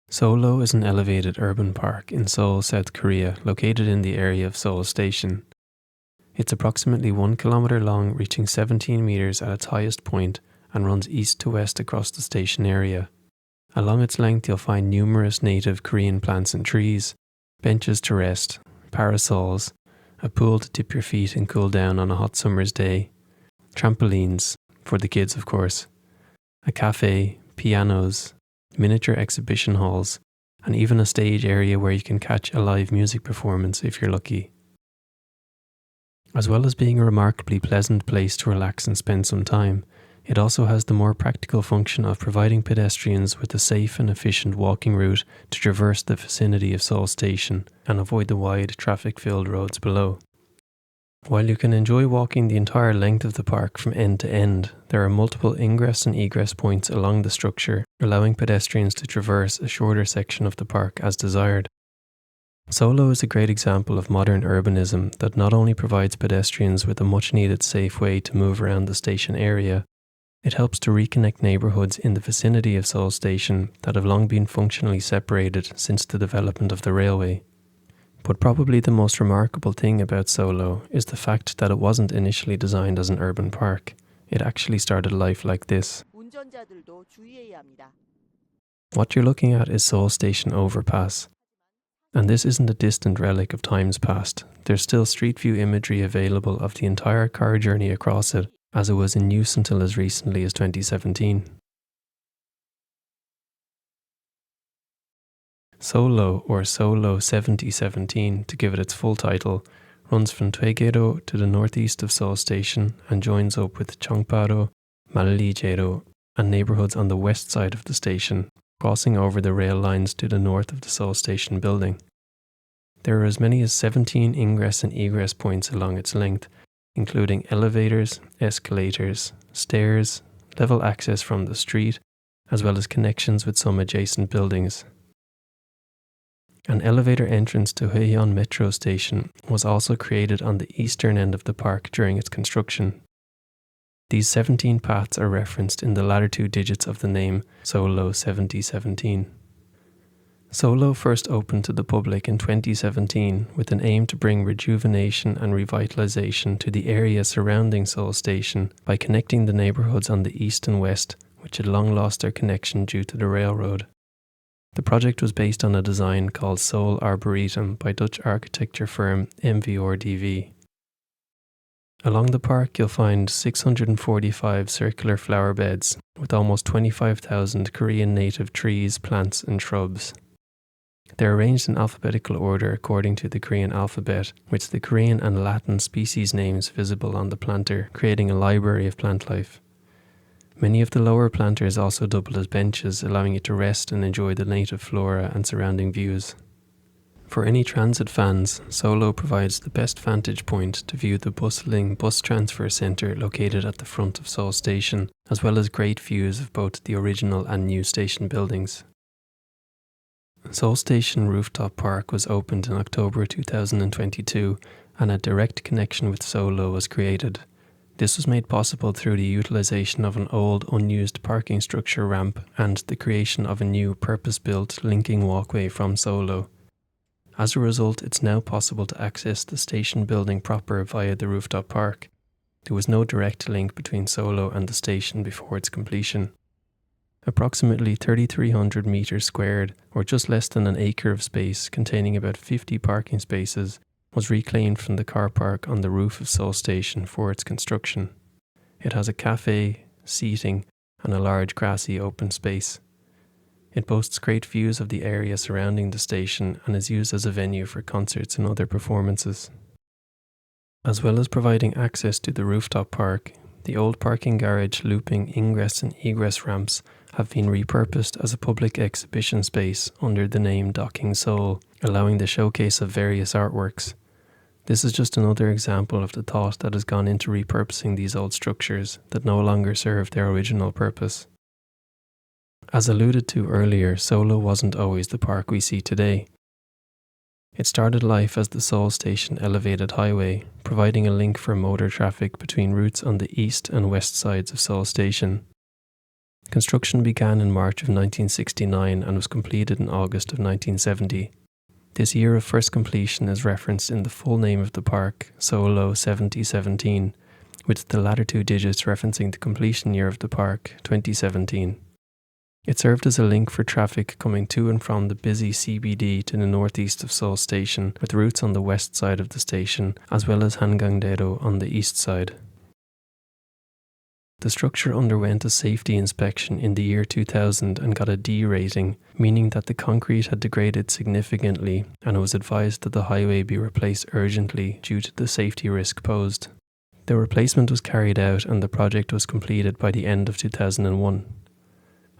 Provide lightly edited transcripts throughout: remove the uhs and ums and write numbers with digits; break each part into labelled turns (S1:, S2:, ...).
S1: Seoullo is an elevated urban park in Seoul, South Korea, located in the area of Seoul Station. It's approximately 1 kilometer long, reaching 17 meters at its highest point, and runs east to west across the station area. Along its length, you'll find numerous native Korean plants and trees, benches to rest, parasols, a pool to dip your feet and cool down on a hot summer's day, trampolines, for the kids of course, a cafe, pianos, miniature exhibition halls, and even a stage area where you can catch a live music performance if you're lucky. As well as being a remarkably pleasant place to relax and spend some time, it also has the more practical function of providing pedestrians with a safe and efficient walking route to traverse the vicinity of Seoul Station and avoid the wide, traffic-filled roads below. While you can enjoy walking the entire length of the park from end to end, there are multiple ingress and egress points along the structure, allowing pedestrians to traverse a shorter section of the park as desired. Seoullo is a great example of modern urbanism that not only provides pedestrians with a much-needed safe way to move around the station area, it helps to reconnect neighbourhoods in the vicinity of Seoul Station that have long been functionally separated since the development of the railway. But probably the most remarkable thing about Seoullo is the fact that it wasn't initially designed as an urban park. It actually started life like this. What you're looking at is Seoul Station Overpass. And this isn't a distant relic of times past. There's still street view imagery available of the entire car journey across it, as it was in use until as recently as 2017. Seoullo, or Seoullo 7017 to give it its full title, runs from Taegyedo to the northeast of Seoul Station and joins up with Chongpado, Mallijedo, and neighbourhoods on the west side of the station, crossing over the rail lines to the north of the Seoul Station building. There are as many as 17 ingress and egress points along its length, including elevators, escalators, stairs, level access from the street, as well as connections with some adjacent buildings. An elevator entrance to Haeyeon Metro Station was also created on the eastern end of the park during its construction. These 17 paths are referenced in the latter two digits of the name, Seoullo 7017. Seoullo first opened to the public in 2017 with an aim to bring rejuvenation and revitalization to the area surrounding Seoul Station by connecting the neighborhoods on the east and west, which had long lost their connection due to the railroad. The project was based on a design called Seoul Arboretum by Dutch architecture firm MVRDV. Along the park you'll find 645 circular flower beds with almost 25,000 Korean native trees, plants and shrubs. They're arranged in alphabetical order according to the Korean alphabet, with the Korean and Latin species names visible on the planter, creating a library of plant life. Many of the lower planters also double as benches, allowing you to rest and enjoy the native flora and surrounding views. For any transit fans, Seoullo provides the best vantage point to view the bustling bus transfer centre located at the front of Seoul Station, as well as great views of both the original and new station buildings. Seoul Station Rooftop Park was opened in October 2022 and a direct connection with Seoullo was created. This was made possible through the utilisation of an old, unused parking structure ramp and the creation of a new, purpose-built linking walkway from Seoullo. As a result, it's now possible to access the station building proper via the rooftop park. There was no direct link between Seoullo and the station before its completion. Approximately 3,300 metres squared, or just less than an acre of space containing about 50 parking spaces, was reclaimed from the car park on the roof of Seoul Station for its construction. It has a cafe, seating, and a large grassy open space. It boasts great views of the area surrounding the station and is used as a venue for concerts and other performances. As well as providing access to the rooftop park, the old parking garage looping ingress and egress ramps have been repurposed as a public exhibition space under the name Docking Seoul, allowing the showcase of various artworks. This is just another example of the thought that has gone into repurposing these old structures that no longer serve their original purpose. As alluded to earlier, Seoullo wasn't always the park we see today. It started life as the Seoul Station Elevated Highway, providing a link for motor traffic between routes on the east and west sides of Seoul Station. Construction began in March of 1969 and was completed in August of 1970. This year of first completion is referenced in the full name of the park, Seoullo 7017, with the latter two digits referencing the completion year of the park, 2017. It served as a link for traffic coming to and from the busy CBD to the northeast of Seoul Station, with routes on the west side of the station, as well as Hangangdaedo on the east side. The structure underwent a safety inspection in the year 2000 and got a D rating, meaning that the concrete had degraded significantly, and it was advised that the highway be replaced urgently due to the safety risk posed. The replacement was carried out and the project was completed by the end of 2001.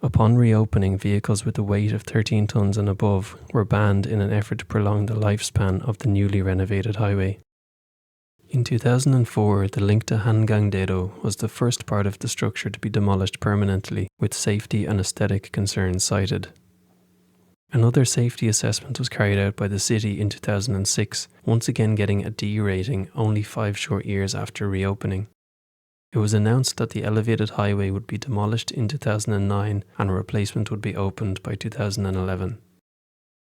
S1: Upon reopening, vehicles with a weight of 13 tons and above were banned in an effort to prolong the lifespan of the newly renovated highway. In 2004, the link to Hangangdaedo was the first part of the structure to be demolished permanently, with safety and aesthetic concerns cited. Another safety assessment was carried out by the city in 2006, once again getting a D rating only 5 short years after reopening. It was announced that the elevated highway would be demolished in 2009 and a replacement would be opened by 2011.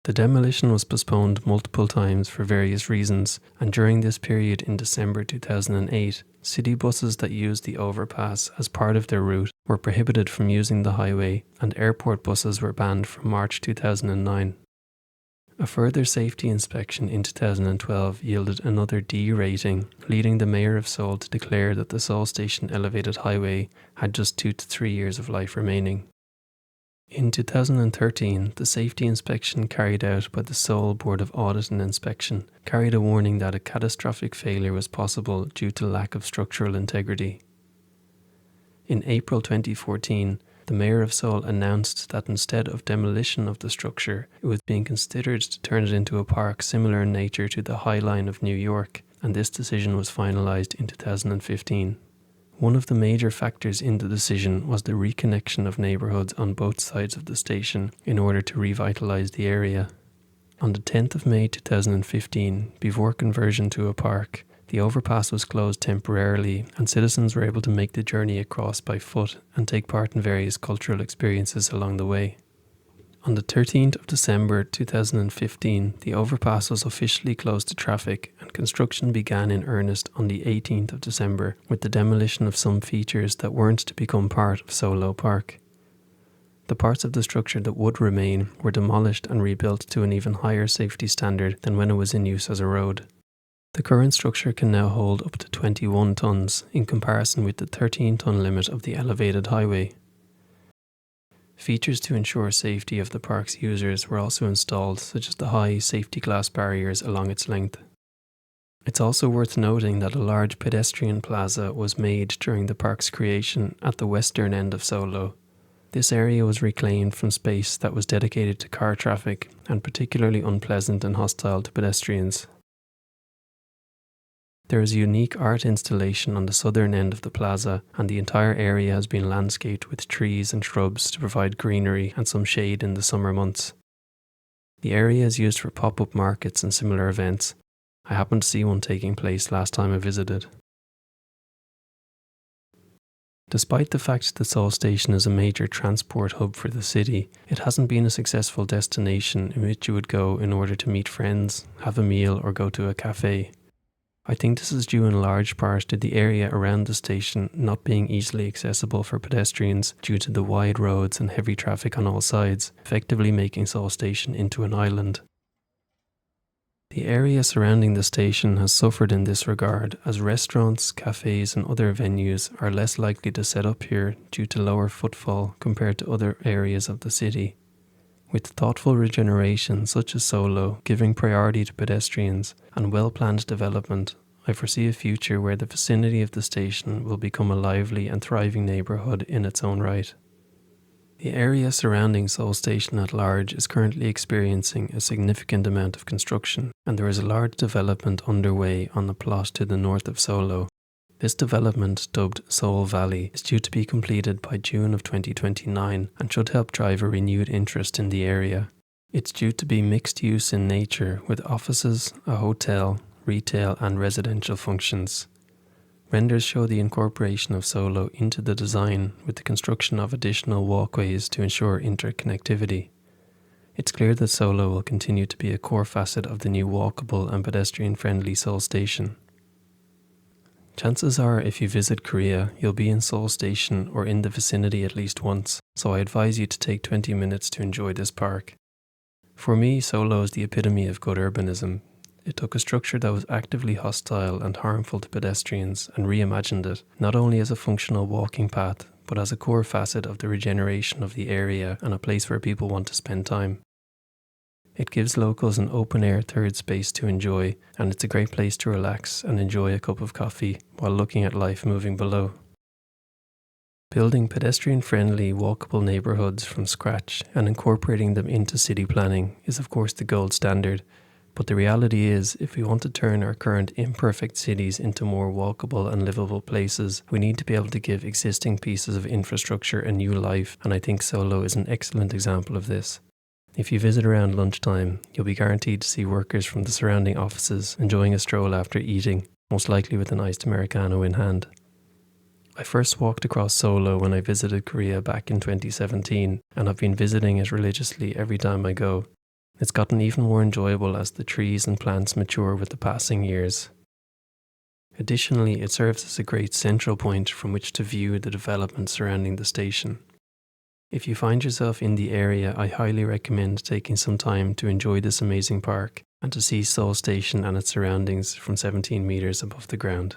S1: The demolition was postponed multiple times for various reasons, and during this period in December 2008, city buses that used the overpass as part of their route were prohibited from using the highway, and airport buses were banned from March 2009. A further safety inspection in 2012 yielded another D rating, leading the Mayor of Seoul to declare that the Seoul Station Elevated Highway had just 2 to 3 years of life remaining. In 2013, the safety inspection carried out by the Seoul Board of Audit and Inspection carried a warning that a catastrophic failure was possible due to lack of structural integrity. In April 2014, the Mayor of Seoul announced that instead of demolition of the structure, it was being considered to turn it into a park similar in nature to the High Line of New York, and this decision was finalised in 2015. One of the major factors in the decision was the reconnection of neighbourhoods on both sides of the station in order to revitalise the area. On the 10th of May 2015, before conversion to a park, the overpass was closed temporarily and citizens were able to make the journey across by foot and take part in various cultural experiences along the way. On the 13th of December 2015, the overpass was officially closed to traffic and construction began in earnest on the 18th of December with the demolition of some features that weren't to become part of Seoullo Park. The parts of the structure that would remain were demolished and rebuilt to an even higher safety standard than when it was in use as a road. The current structure can now hold up to 21 tons in comparison with the 13-ton limit of the elevated highway. Features to ensure safety of the park's users were also installed, such as the high safety glass barriers along its length. It's also worth noting that a large pedestrian plaza was made during the park's creation at the western end of Seoullo. This area was reclaimed from space that was dedicated to car traffic and particularly unpleasant and hostile to pedestrians. There is a unique art installation on the southern end of the plaza, and the entire area has been landscaped with trees and shrubs to provide greenery and some shade in the summer months. The area is used for pop-up markets and similar events. I happened to see one taking place last time I visited. Despite the fact that Seoul Station is a major transport hub for the city, it hasn't been a successful destination in which you would go in order to meet friends, have a meal, or go to a cafe. I think this is due in large part to the area around the station not being easily accessible for pedestrians due to the wide roads and heavy traffic on all sides, effectively making Seoul Station into an island. The area surrounding the station has suffered in this regard, as restaurants, cafes and other venues are less likely to set up here due to lower footfall compared to other areas of the city. With thoughtful regeneration such as Seoullo giving priority to pedestrians and well-planned development, I foresee a future where the vicinity of the station will become a lively and thriving neighbourhood in its own right. The area surrounding Seoul Station at large is currently experiencing a significant amount of construction, and there is a large development underway on the plot to the north of Seoullo. This development, dubbed Seoul Valley, is due to be completed by June of 2029 and should help drive a renewed interest in the area. It's due to be mixed use in nature with offices, a hotel, retail and residential functions. Renders show the incorporation of Seoullo into the design with the construction of additional walkways to ensure interconnectivity. It's clear that Seoullo will continue to be a core facet of the new walkable and pedestrian-friendly Seoul Station. Chances are if you visit Korea, you'll be in Seoul Station or in the vicinity at least once, so I advise you to take 20 minutes to enjoy this park. For me, Seoullo is the epitome of good urbanism. It took a structure that was actively hostile and harmful to pedestrians and reimagined it, not only as a functional walking path, but as a core facet of the regeneration of the area and a place where people want to spend time. It gives locals an open-air third space to enjoy, and it's a great place to relax and enjoy a cup of coffee while looking at life moving below. Building pedestrian-friendly, walkable neighbourhoods from scratch and incorporating them into city planning is of course the gold standard, but the reality is, if we want to turn our current imperfect cities into more walkable and livable places, we need to be able to give existing pieces of infrastructure a new life, and I think Seoullo is an excellent example of this. If you visit around lunchtime, you'll be guaranteed to see workers from the surrounding offices enjoying a stroll after eating, most likely with an iced Americano in hand. I first walked across Seoullo when I visited Korea back in 2017, and I've been visiting it religiously every time I go. It's gotten even more enjoyable as the trees and plants mature with the passing years. Additionally, it serves as a great central point from which to view the development surrounding the station. If you find yourself in the area, I highly recommend taking some time to enjoy this amazing park and to see Seoul Station and its surroundings from 17 meters above the ground.